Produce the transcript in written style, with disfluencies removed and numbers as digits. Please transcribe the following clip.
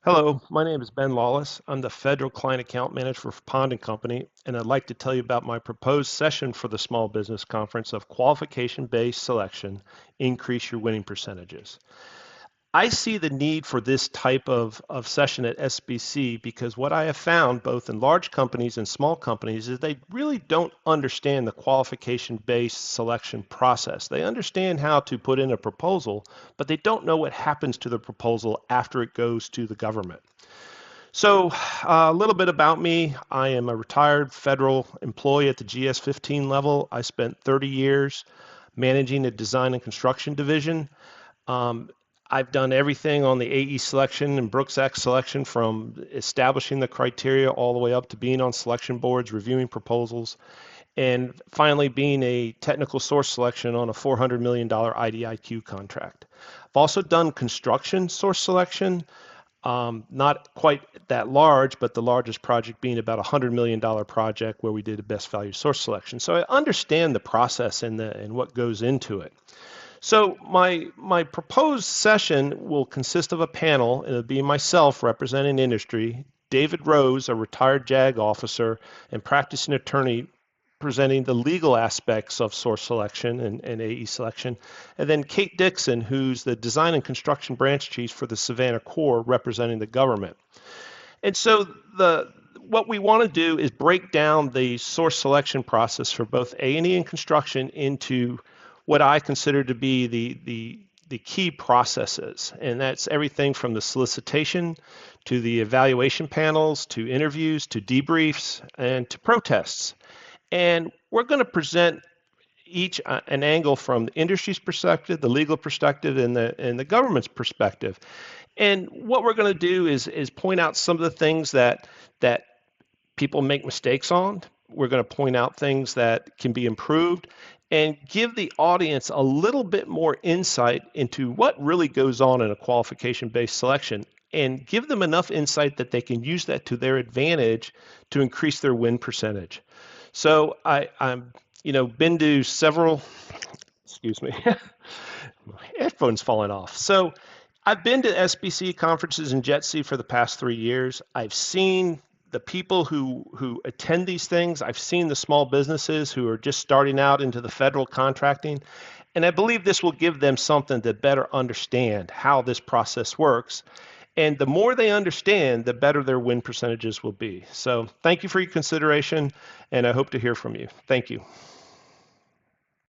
Hello, my name is Ben Lawless. I'm the Federal Client Account Manager for Pond and Company, and I'd like to tell you about my proposed session for the Small Business Conference of Qualification-Based Selection, Increase Your Winning Percentages. I see the need for this type of session at SBC because what I have found both in large companies and small companies is they really don't understand the qualification-based selection process. They understand how to put in a proposal, but they don't know what happens to the proposal after it goes to the government. So a little bit about me. I am a retired federal employee at the GS-15 level. I spent 30 years managing a design and construction division. Um, I've done everything on the AE selection and Brooks Act selection, from establishing the criteria all the way up to being on selection boards, reviewing proposals, and finally being a technical source selection on a $400 million IDIQ contract. I've also done construction source selection, not quite that large, but the largest project being about a $100 million project where we did a best value source selection. So I understand the process and what goes into it. So my proposed session will consist of a panel. It'll be myself representing industry, David Rose, a retired JAG officer and practicing attorney, presenting the legal aspects of source selection and AE selection, and then Kate Dixon, who's the design and construction branch chief for the Savannah Corps, representing the government. And so what we want to do is break down the source selection process for both A&E and construction into what I consider to be the key processes, and that's everything from the solicitation to the evaluation panels to interviews to debriefs and to protests. And we're going to present each an angle from the industry's perspective, the legal perspective, and the government's perspective. And what we're going to do is point out some of the things that people make mistakes on. We're going to point out things that can be improved and give the audience a little bit more insight into what really goes on in a qualification-based selection, and give them enough insight that they can use that to their advantage to increase their win percentage. So I'm been to several, excuse me, my headphones falling off. So I've been to SBC conferences in JETC for the past 3 years. I've seen the people who attend these things. I've seen the small businesses who are just starting out into the federal contracting, and I believe this will give them something to better understand how this process works. And the more they understand, the better their win percentages will be. So thank you for your consideration, and I hope to hear from you. Thank you.